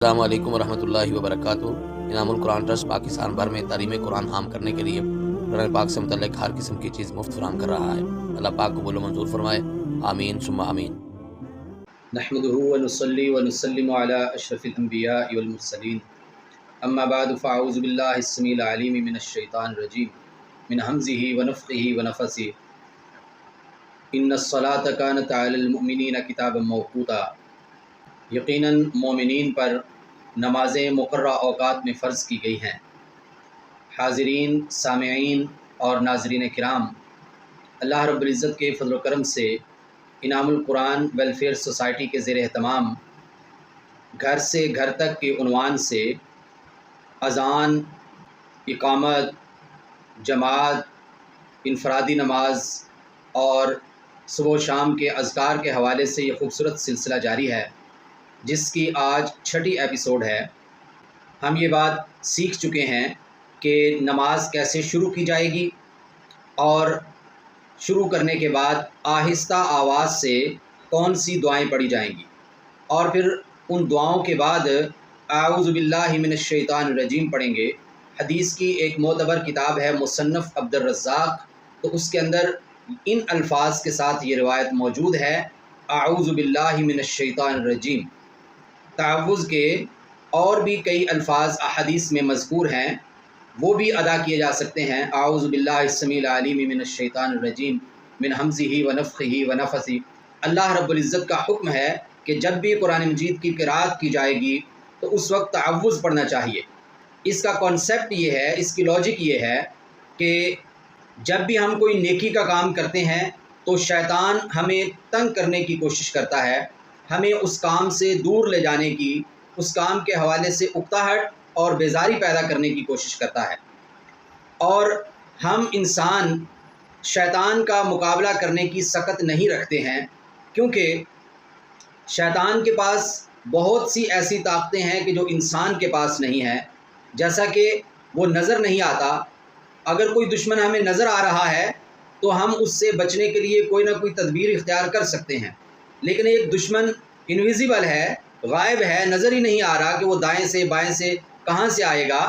السلام علیکم ورحمۃ اللہ وبرکاتہ۔ انعام القرآن ٹرسٹ پاکستان بھر میں تعلیم قرآن عام کرنے کے لیے قرآن پاک سے متعلق ہر قسم کی چیز مفت فراہم کر رہا ہے۔ اللہ پاک قبول و منظور فرمائے، آمین ثم آمین۔ نحمده ونصلي ونسلم على اشرف الانبیاء والمرسلین، اما بعد فاعوذ باللہ السمیع العلیم من الشیطان الرجیم من حمزه ونفخه ونفثه۔ ان الصلاۃ کانت علی المؤمنین کتابا موقوتا، یقیناً مومنین پر نمازیں مقررہ اوقات میں فرض کی گئی ہیں۔ حاضرین، سامعین اور ناظرین کرام، اللہ رب العزت کے فضل و کرم سے انعام القرآن ویلفیئر سوسائٹی کے زیر اہتمام گھر سے گھر تک کے عنوان سے اذان، اقامت، جماعت، انفرادی نماز اور صبح و شام کے اذکار کے حوالے سے یہ خوبصورت سلسلہ جاری ہے، جس کی آج 6ٹی ایپیسوڈ ہے۔ ہم یہ بات سیکھ چکے ہیں کہ نماز کیسے شروع کی جائے گی، اور شروع کرنے کے بعد آہستہ آواز سے کون سی دعائیں پڑھی جائیں گی، اور پھر ان دعاؤں کے بعد اعوذ باللہ من الشیطان الرجیم پڑھیں گے۔ حدیث کی ایک معتبر کتاب ہے مصنف عبدالرزاق، تو اس کے اندر ان الفاظ کے ساتھ یہ روایت موجود ہے، اعوذ باللہ من الشیطان الرجیم۔ تعوذ کے اور بھی کئی الفاظ احادیث میں مذکور ہیں، وہ بھی ادا کیے جا سکتے ہیں۔ اعوذ باللہ السمیع العلیم من الشیطان الرجیم من حمزه ونفخه ونفثه۔ اللہ رب العزت کا حکم ہے کہ جب بھی قرآن مجید کی قرأت کی جائے گی تو اس وقت تعوذ پڑھنا چاہیے۔ اس کا کانسیپٹ یہ ہے، اس کی لاجک یہ ہے کہ جب بھی ہم کوئی نیکی کا کام کرتے ہیں تو شیطان ہمیں تنگ کرنے کی کوشش کرتا ہے، ہمیں اس کام سے دور لے جانے کی، اس کام کے حوالے سے اکتاہٹ اور بیزاری پیدا کرنے کی کوشش کرتا ہے، اور ہم انسان شیطان کا مقابلہ کرنے کی سخت نہیں رکھتے ہیں، کیونکہ شیطان کے پاس بہت سی ایسی طاقتیں ہیں کہ جو انسان کے پاس نہیں ہیں، جیسا کہ وہ نظر نہیں آتا۔ اگر کوئی دشمن ہمیں نظر آ رہا ہے تو ہم اس سے بچنے کے لیے کوئی نہ کوئی تدبیر اختیار کر سکتے ہیں، لیکن ایک دشمن انویزیبل ہے، غائب ہے، نظر ہی نہیں آ رہا کہ وہ دائیں سے بائیں سے کہاں سے آئے گا،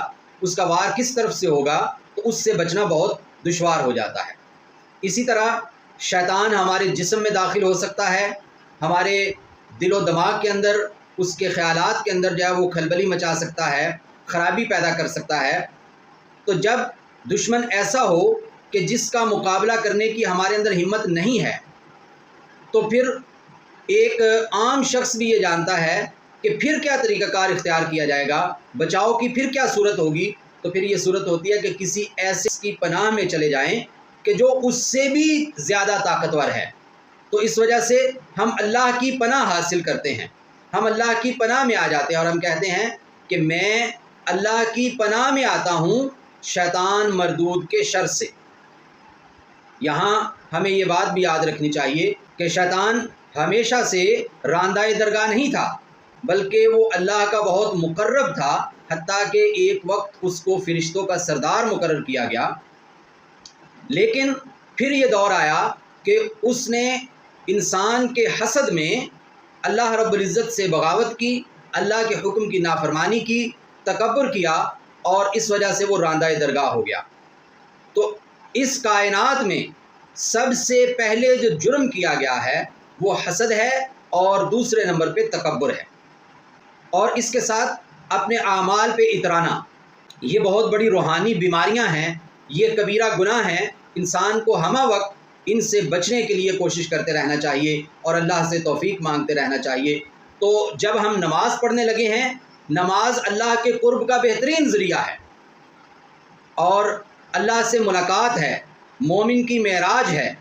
اس کا وار کس طرف سے ہوگا، تو اس سے بچنا بہت دشوار ہو جاتا ہے۔ اسی طرح شیطان ہمارے جسم میں داخل ہو سکتا ہے، ہمارے دل و دماغ کے اندر، اس کے خیالات کے اندر جو ہے وہ کھلبلی مچا سکتا ہے، خرابی پیدا کر سکتا ہے۔ تو جب دشمن ایسا ہو کہ جس کا مقابلہ کرنے کی ہمارے اندر ہمت نہیں ہے، تو پھر ایک عام شخص بھی یہ جانتا ہے کہ پھر کیا طریقہ کار اختیار کیا جائے گا، بچاؤ کی پھر کیا صورت ہوگی، تو پھر یہ صورت ہوتی ہے کہ کسی ایسے کی پناہ میں چلے جائیں کہ جو اس سے بھی زیادہ طاقتور ہے۔ تو اس وجہ سے ہم اللہ کی پناہ حاصل کرتے ہیں، ہم اللہ کی پناہ میں آ جاتے ہیں، اور ہم کہتے ہیں کہ میں اللہ کی پناہ میں آتا ہوں شیطان مردود کے شر سے۔ یہاں ہمیں یہ بات بھی یاد رکھنی چاہیے کہ شیطان ہمیشہ سے راندہ درگاہ نہیں تھا، بلکہ وہ اللہ کا بہت مقرب تھا، حتیٰ کہ ایک وقت اس کو فرشتوں کا سردار مقرر کیا گیا۔ لیکن پھر یہ دور آیا کہ اس نے انسان کے حسد میں اللہ رب العزت سے بغاوت کی، اللہ کے حکم کی نافرمانی کی، تکبر کیا، اور اس وجہ سے وہ راندہ درگاہ ہو گیا۔ تو اس کائنات میں سب سے پہلے جو جرم کیا گیا ہے وہ حسد ہے، اور دوسرے نمبر پہ تکبر ہے، اور اس کے ساتھ اپنے اعمال پہ اترانا۔ یہ بہت بڑی روحانی بیماریاں ہیں، یہ کبیرہ گناہ ہیں۔ انسان کو ہمہ وقت ان سے بچنے کے لیے کوشش کرتے رہنا چاہیے اور اللہ سے توفیق مانگتے رہنا چاہیے۔ تو جب ہم نماز پڑھنے لگے ہیں، نماز اللہ کے قرب کا بہترین ذریعہ ہے، اور اللہ سے ملاقات ہے، مومن کی معراج ہے،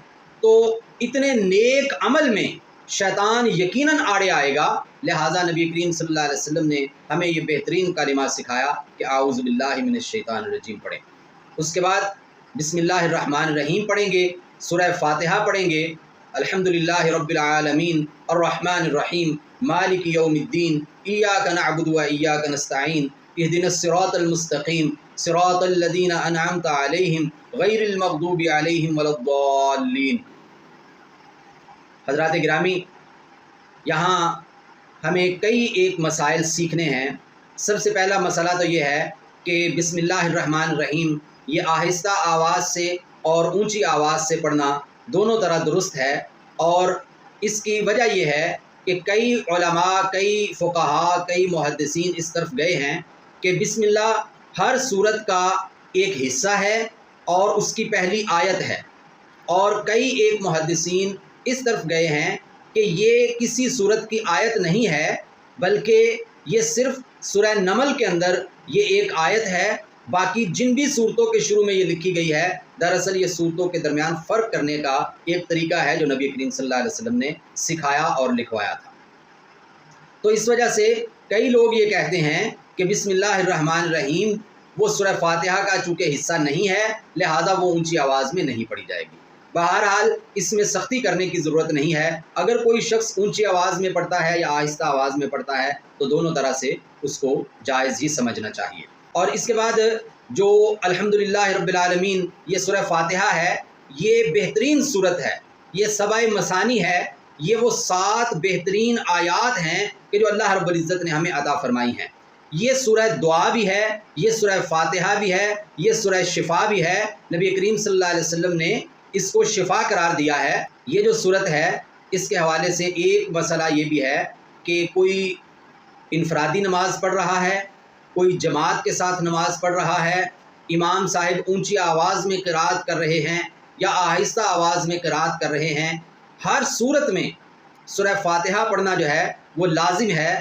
تو اتنے نیک عمل میں شیطان یقیناً آڑے آئے گا۔ لہٰذا نبی کریم صلی اللہ علیہ وسلم نے ہمیں یہ بہترین کلمات سکھایا کہ اعوذ باللہ من الشیطان الرجیم پڑھیں۔ اس کے بعد بسم اللہ الرحمن الرحیم پڑھیں گے، سورہ فاتحہ پڑھیں گے، الحمدللہ رب العالمین الرحمن الرحیم مالک یوم الدین ایاک نعبد و ایاک نستعین اہدنا الصراط المستقیم صراط الذین انعمت علیہم غیر المغضوب علیہم ولا الضالین۔ حضرات گرامی، یہاں ہمیں کئی ایک مسائل سیکھنے ہیں۔ سب سے پہلا مسئلہ تو یہ ہے کہ بسم اللہ الرحمن الرحیم یہ آہستہ آواز سے اور اونچی آواز سے پڑھنا دونوں طرح درست ہے، اور اس کی وجہ یہ ہے کہ کئی علماء، کئی فقہاء، کئی محدثین اس طرف گئے ہیں کہ بسم اللہ ہر سورت کا ایک حصہ ہے اور اس کی پہلی آیت ہے، اور کئی ایک محدثین اس طرف گئے ہیں کہ یہ کسی سورت کی آیت نہیں ہے، بلکہ یہ صرف سورہ نمل کے اندر یہ ایک آیت ہے۔ باقی جن بھی صورتوں کے شروع میں یہ لکھی گئی ہے، دراصل یہ صورتوں کے درمیان فرق کرنے کا ایک طریقہ ہے جو نبی کریم صلی اللہ علیہ وسلم نے سکھایا اور لکھوایا تھا۔ تو اس وجہ سے کئی لوگ یہ کہتے ہیں کہ بسم اللہ الرحمن الرحیم وہ سورہ فاتحہ کا چونکہ حصہ نہیں ہے، لہٰذا وہ اونچی آواز میں نہیں پڑھی جائے گی۔ بہرحال اس میں سختی کرنے کی ضرورت نہیں ہے، اگر کوئی شخص اونچی آواز میں پڑھتا ہے یا آہستہ آواز میں پڑھتا ہے تو دونوں طرح سے اس کو جائز ہی سمجھنا چاہیے۔ اور اس کے بعد جو الحمدللہ رب العالمین یہ سورہ فاتحہ ہے، یہ بہترین صورت ہے، یہ سبع مثانی ہے، یہ وہ 7 بہترین آیات ہیں کہ جو اللہ رب العزت نے ہمیں عطا فرمائی ہیں۔ یہ سورہ دعا بھی ہے، یہ سورہ فاتحہ بھی ہے، یہ سورہ شفا بھی ہے۔ نبی کریم صلی اللہ علیہ وسلم نے اس کو شفا قرار دیا ہے۔ یہ جو صورت ہے اس کے حوالے سے ایک مسئلہ یہ بھی ہے کہ کوئی انفرادی نماز پڑھ رہا ہے، کوئی جماعت کے ساتھ نماز پڑھ رہا ہے، امام صاحب اونچی آواز میں قرات کر رہے ہیں یا آہستہ آواز میں قرات کر رہے ہیں، ہر صورت میں سورہ فاتحہ پڑھنا جو ہے وہ لازم ہے۔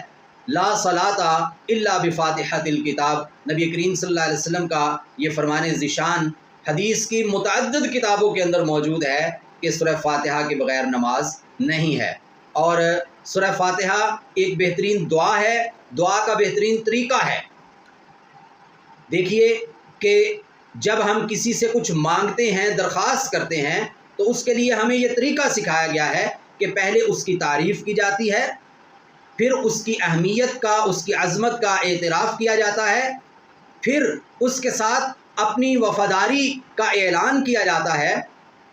لا صلاۃ الا بفاتحۃ الکتاب، نبی کریم صلی اللہ علیہ وسلم کا یہ فرمان ذیشان حدیث کی متعدد کتابوں کے اندر موجود ہے کہ سورہ فاتحہ کے بغیر نماز نہیں ہے۔ اور سورہ فاتحہ ایک بہترین دعا ہے، دعا کا بہترین طریقہ ہے۔ دیکھیے کہ جب ہم کسی سے کچھ مانگتے ہیں، درخواست کرتے ہیں، تو اس کے لیے ہمیں یہ طریقہ سکھایا گیا ہے کہ پہلے اس کی تعریف کی جاتی ہے، پھر اس کی اہمیت کا، اس کی عظمت کا اعتراف کیا جاتا ہے، پھر اس کے ساتھ اپنی وفاداری کا اعلان کیا جاتا ہے،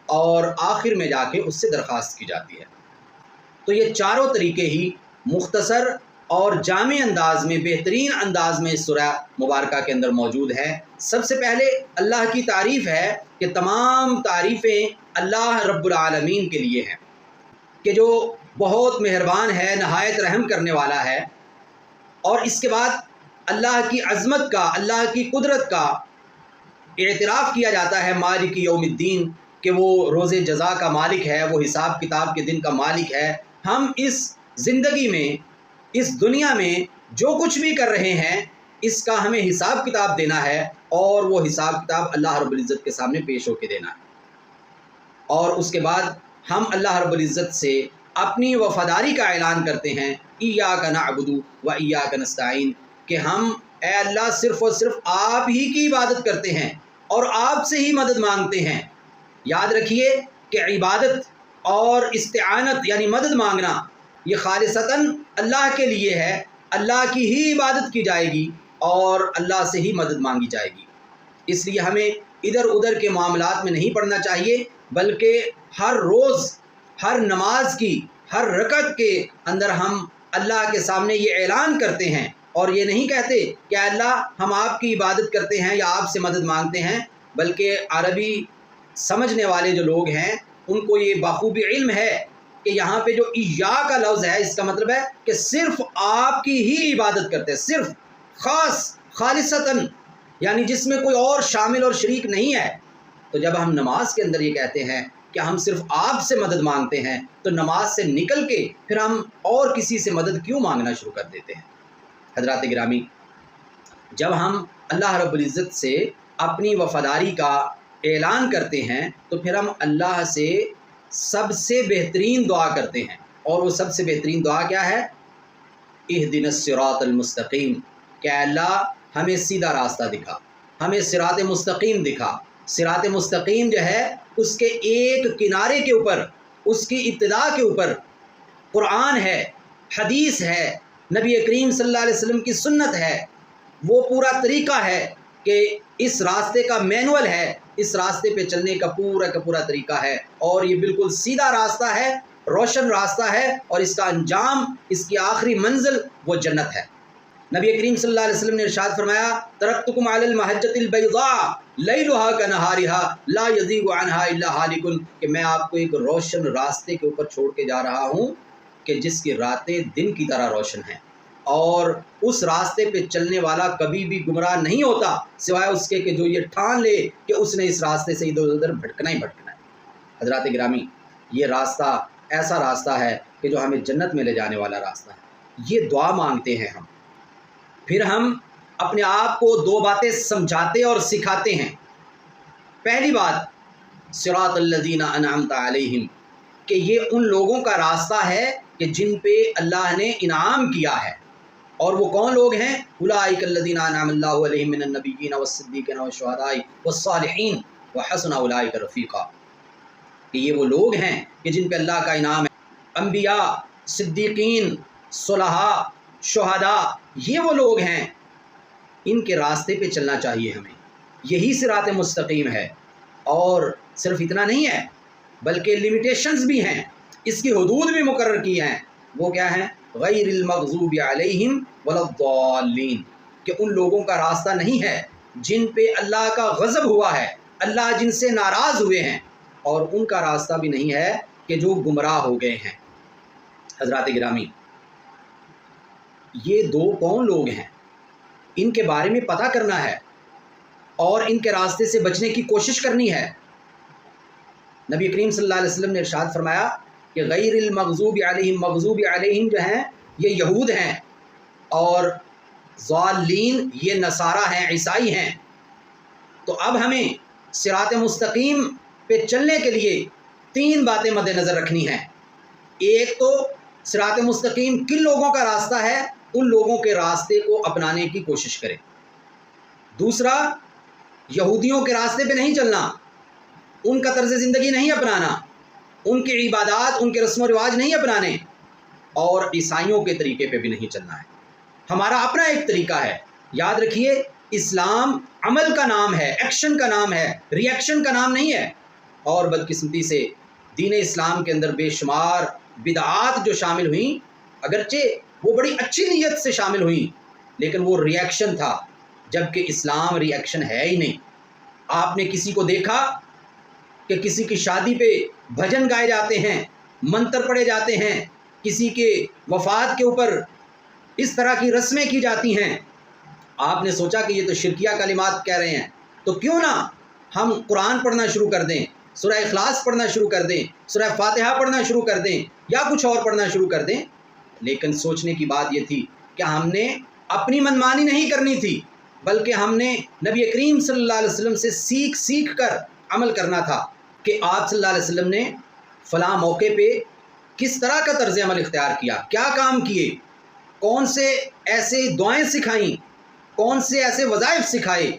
اور آخر میں جا کے اس سے درخواست کی جاتی ہے۔ تو یہ چاروں طریقے ہی مختصر اور جامع انداز میں، بہترین انداز میں اس سورہ مبارکہ کے اندر موجود ہے۔ سب سے پہلے اللہ کی تعریف ہے کہ تمام تعریفیں اللہ رب العالمین کے لیے ہیں کہ جو بہت مہربان ہے، نہایت رحم کرنے والا ہے۔ اور اس کے بعد اللہ کی عظمت کا، اللہ کی قدرت کا اعتراف کیا جاتا ہے مالک یوم الدین، کہ وہ روز جزا کا مالک ہے، وہ حساب کتاب کے دن کا مالک ہے۔ ہم اس زندگی میں، اس دنیا میں جو کچھ بھی کر رہے ہیں اس کا ہمیں حساب کتاب دینا ہے، اور وہ حساب کتاب اللہ رب العزت کے سامنے پیش ہو کے دینا ہے۔ اور اس کے بعد ہم اللہ رب العزت سے اپنی وفاداری کا اعلان کرتے ہیں، ایاک نعبد و ایاک نستعین، کہ ہم اے اللہ صرف اور صرف آپ ہی کی عبادت کرتے ہیں اور آپ سے ہی مدد مانگتے ہیں۔ یاد رکھیے کہ عبادت اور استعانت یعنی مدد مانگنا یہ خالصتاً اللہ کے لیے ہے، اللہ کی ہی عبادت کی جائے گی اور اللہ سے ہی مدد مانگی جائے گی۔ اس لیے ہمیں ادھر ادھر کے معاملات میں نہیں پڑھنا چاہیے، بلکہ ہر روز، ہر نماز کی ہر رکعت کے اندر ہم اللہ کے سامنے یہ اعلان کرتے ہیں، اور یہ نہیں کہتے کہ اللہ ہم آپ کی عبادت کرتے ہیں یا آپ سے مدد مانگتے ہیں، بلکہ عربی سمجھنے والے جو لوگ ہیں ان کو یہ بخوبی علم ہے کہ یہاں پہ جو ایا کا لفظ ہے اس کا مطلب ہے کہ صرف آپ کی ہی عبادت کرتے ہیں، صرف خاص خالصتاً، یعنی جس میں کوئی اور شامل اور شریک نہیں ہے۔ تو جب ہم نماز کے اندر یہ کہتے ہیں کہ ہم صرف آپ سے مدد مانگتے ہیں، تو نماز سے نکل کے پھر ہم اور کسی سے مدد کیوں مانگنا شروع کر دیتے ہیں؟ حضرات گرامی، جب ہم اللہ رب العزت سے اپنی وفاداری کا اعلان کرتے ہیں تو پھر ہم اللہ سے سب سے بہترین دعا کرتے ہیں، اور وہ سب سے بہترین دعا کیا ہے؟ اہدنا الصراط المستقیم، کہ اللہ ہمیں سیدھا راستہ دکھا، ہمیں صراط مستقیم دکھا۔ صراط مستقیم جو ہے اس کے ایک کنارے کے اوپر، اس کی ابتدا کے اوپر قرآن ہے، حدیث ہے، نبی کریم صلی اللہ علیہ وسلم کی سنت ہے، وہ پورا طریقہ ہے کہ اس راستے کا مینول ہے، اس راستے پہ چلنے کا پورا طریقہ ہے، اور یہ بالکل سیدھا راستہ ہے، روشن راستہ ہے اور اس کا انجام، اس کی آخری منزل وہ جنت ہے۔ نبی کریم صلی اللہ علیہ وسلم نے ارشاد فرمایا ترکتکم علی المحجۃ البیضاء لیلھا کنہارھا لا یزیغ عنہا الا ھالک، کہ میں آپ کو ایک روشن راستے کے اوپر چھوڑ کے جا رہا ہوں کہ جس کی راتیں دن کی طرح روشن ہیں، اور اس راستے پہ چلنے والا کبھی بھی گمراہ نہیں ہوتا سوائے اس کے کہ جو یہ ٹھان لے کہ اس نے اس راستے سے ادھر ادھر بھٹکنا ہی بھٹکنا ہے۔ حضرات گرامی، یہ راستہ ایسا راستہ ہے کہ جو ہمیں جنت میں لے جانے والا راستہ ہے۔ یہ دعا مانگتے ہیں پھر ہم اپنے آپ کو دو باتیں سمجھاتے اور سکھاتے ہیں۔ پہلی بات صراط الذین انعمت علیہم، کہ یہ ان لوگوں کا راستہ ہے کہ جن پہ اللہ نے انعام کیا ہے، اور وہ کون لوگ ہیں؟ اولئک الذین انعم اللہ علیہم من النبیین والصدیقین والشہداء والصالحین وحسن اولئک رفیقا، کہ یہ وہ لوگ ہیں کہ جن پہ اللہ کا انعام ہے، انبیاء، صدیقین، صلحاء، شہداء، یہ وہ لوگ ہیں، ان کے راستے پہ چلنا چاہیے ہمیں۔ یہی صراط مستقیم ہے، اور صرف اتنا نہیں ہے بلکہ لیمیٹیشنز بھی ہیں، اس کی حدود بھی مقرر کی ہیں۔ وہ کیا ہیں؟ غیر المغضوب علیہم ولا الضالین، کہ ان لوگوں کا راستہ نہیں ہے جن پہ اللہ کا غضب ہوا ہے، اللہ جن سے ناراض ہوئے ہیں، اور ان کا راستہ بھی نہیں ہے کہ جو گمراہ ہو گئے ہیں۔ حضرات گرامی، یہ دو کون لوگ ہیں؟ ان کے بارے میں پتہ کرنا ہے اور ان کے راستے سے بچنے کی کوشش کرنی ہے۔ نبی کریم صلی اللہ علیہ وسلم نے ارشاد فرمایا کہ غیر المغضوب علیہم، مغضوب علیہم جو ہیں یہ یہود ہیں، اور ضالین یہ نصارہ ہیں، عیسائی ہیں۔ تو اب ہمیں صراط مستقیم پہ چلنے کے لیے تین باتیں مد نظر رکھنی ہیں۔ ایک تو صراط مستقیم کن لوگوں کا راستہ ہے، ان لوگوں کے راستے کو اپنانے کی کوشش کریں۔ دوسرا، یہودیوں کے راستے پہ نہیں چلنا، ان کا طرز زندگی نہیں اپنانا، ان کی عبادات، ان کے رسم و رواج نہیں اپنانے، اور عیسائیوں کے طریقے پہ بھی نہیں چلنا ہے۔ ہمارا اپنا ایک طریقہ ہے۔ یاد رکھیے، اسلام عمل کا نام ہے، ایکشن کا نام ہے، ری ایکشن کا نام نہیں ہے۔ اور بدقسمتی سے دین اسلام کے اندر بے شمار بدعات جو شامل ہوئیں، اگرچہ وہ بڑی اچھی نیت سے شامل ہوئیں، لیکن وہ ری ایکشن تھا، جبکہ اسلام ری ایکشن ہے ہی نہیں۔ آپ نے کسی کو دیکھا کہ کسی کی شادی پہ بھجن گائے جاتے ہیں، منتر پڑھے جاتے ہیں، کسی کے وفات کے اوپر اس طرح کی رسمیں کی جاتی ہیں، آپ نے سوچا کہ یہ تو شرکیہ کلمات کہہ رہے ہیں، تو کیوں نہ ہم قرآن پڑھنا شروع کر دیں، سورہ اخلاص پڑھنا شروع کر دیں، سورہ فاتحہ پڑھنا شروع کر دیں، یا کچھ اور پڑھنا شروع کر دیں۔ لیکن سوچنے کی بات یہ تھی کہ ہم نے اپنی منمانی نہیں کرنی تھی، بلکہ ہم نے نبی کریم صلی اللہ علیہ وسلم سے سیکھ کر عمل کرنا تھا کہ آپ صلی اللہ علیہ وسلم نے فلاں موقع پہ کس طرح کا طرز عمل اختیار کیا، کیا کام کیے، کون سے ایسے دعائیں سکھائیں، کون سے ایسے وظائف سکھائے،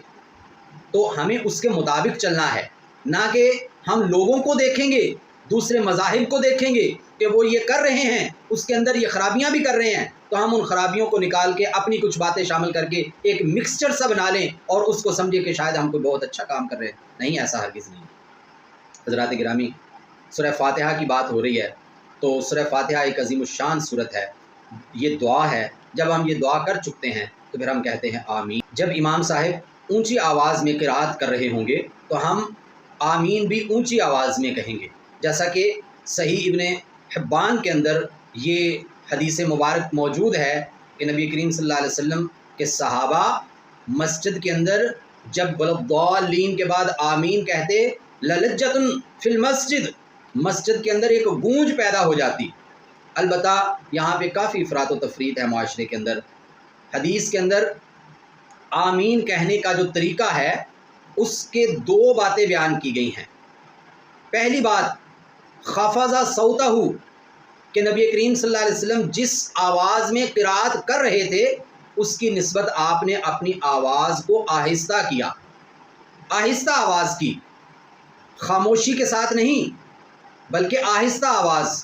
تو ہمیں اس کے مطابق چلنا ہے، نہ کہ ہم لوگوں کو دیکھیں گے، دوسرے مذاہب کو دیکھیں گے کہ وہ یہ کر رہے ہیں، اس کے اندر یہ خرابیاں بھی کر رہے ہیں، تو ہم ان خرابیوں کو نکال کے اپنی کچھ باتیں شامل کر کے ایک مکسچر سا بنا لیں اور اس کو سمجھے کہ شاید ہم کوئی بہت اچھا کام کر رہے ہیں۔ نہیں، ایسا ہرگز نہیں۔ حضرات گرامی، سورہ فاتحہ کی بات ہو رہی ہے، تو سورہ فاتحہ ایک عظیم الشان سورت ہے، یہ دعا ہے۔ جب ہم یہ دعا کر چکتے ہیں تو پھر ہم کہتے ہیں آمین۔ جب امام صاحب اونچی آواز میں قرات کر رہے ہوں گے تو ہم آمین بھی اونچی آواز میں کہیں گے، جیسا کہ صحیح ابن حبان کے اندر یہ حدیث مبارک موجود ہے کہ نبی کریم صلی اللہ علیہ وسلم کے صحابہ مسجد کے اندر جب وَلَضَّالِّينَ کے بعد آمین کہتے، لَلَجَّةٌ فِي الْمَسْجِدِ، مسجد کے اندر ایک گونج پیدا ہو جاتی۔ البتہ یہاں پہ کافی افراط و تفریط ہے معاشرے کے اندر۔ حدیث کے اندر آمین کہنے کا جو طریقہ ہے اس کے دو باتیں بیان کی گئی ہیں۔ پہلی بات خفض صوتہ، کہ نبی کریم صلی اللہ علیہ وسلم جس آواز میں قرات کر رہے تھے اس کی نسبت آپ نے اپنی آواز کو آہستہ کیا، آہستہ آواز کی، خاموشی کے ساتھ نہیں بلکہ آہستہ آواز۔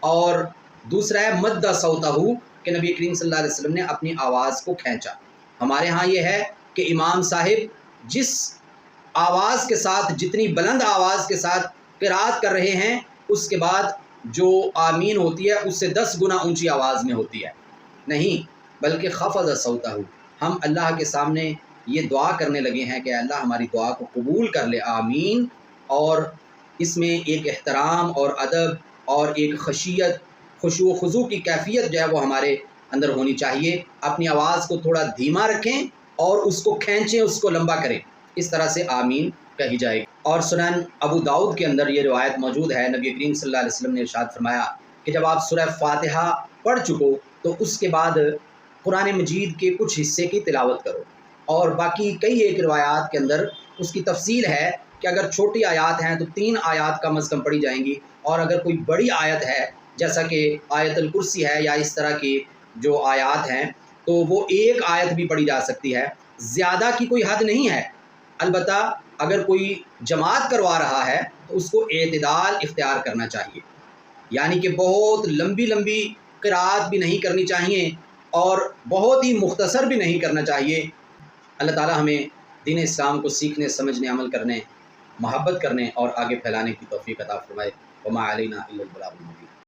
اور دوسرا ہے مد صوتہ، کہ نبی کریم صلی اللہ علیہ وسلم نے اپنی آواز کو کھینچا۔ ہمارے ہاں یہ ہے کہ امام صاحب جس آواز کے ساتھ، جتنی بلند آواز کے ساتھ قرات کر رہے ہیں، اس کے بعد جو آمین ہوتی ہے اس سے 10 گنا اونچی آواز میں ہوتی ہے، نہیں بلکہ خفض صوتہ، ہم اللہ کے سامنے یہ دعا کرنے لگے ہیں کہ اللہ ہماری دعا کو قبول کر لے، آمین۔ اور اس میں ایک احترام اور ادب اور ایک خشیت، خشوع و خضوع کی کیفیت جو ہے وہ ہمارے اندر ہونی چاہیے۔ اپنی آواز کو تھوڑا دھیما رکھیں اور اس کو کھینچیں، اس کو لمبا کریں، اس طرح سے آمین کہی جائے گی۔ اور سنن ابو داؤد کے اندر یہ روایت موجود ہے، نبی کریم صلی اللہ علیہ وسلم نے ارشاد فرمایا کہ جب آپ سورہ فاتحہ پڑھ چکو تو اس کے بعد قرآن مجید کے کچھ حصے کی تلاوت کرو، اور باقی کئی ایک روایات کے اندر اس کی تفصیل ہے کہ اگر چھوٹی آیات ہیں تو 3 آیات کم از کم پڑھی جائیں گی، اور اگر کوئی بڑی آیت ہے جیسا کہ آیت الکرسی ہے یا اس طرح کی جو آیات ہیں تو وہ 1 آیت بھی پڑھی جا سکتی ہے، زیادہ کی کوئی حد نہیں ہے۔ البتہ اگر کوئی جماعت کروا رہا ہے تو اس کو اعتدال اختیار کرنا چاہیے، یعنی کہ بہت لمبی لمبی قرأت بھی نہیں کرنی چاہیے اور بہت ہی مختصر بھی نہیں کرنا چاہیے۔ اللہ تعالی ہمیں دین اسلام کو سیکھنے، سمجھنے، عمل کرنے، محبت کرنے اور آگے پھیلانے کی توفیق عطا فرمائے۔ وما علینا الا البلاغ المبین۔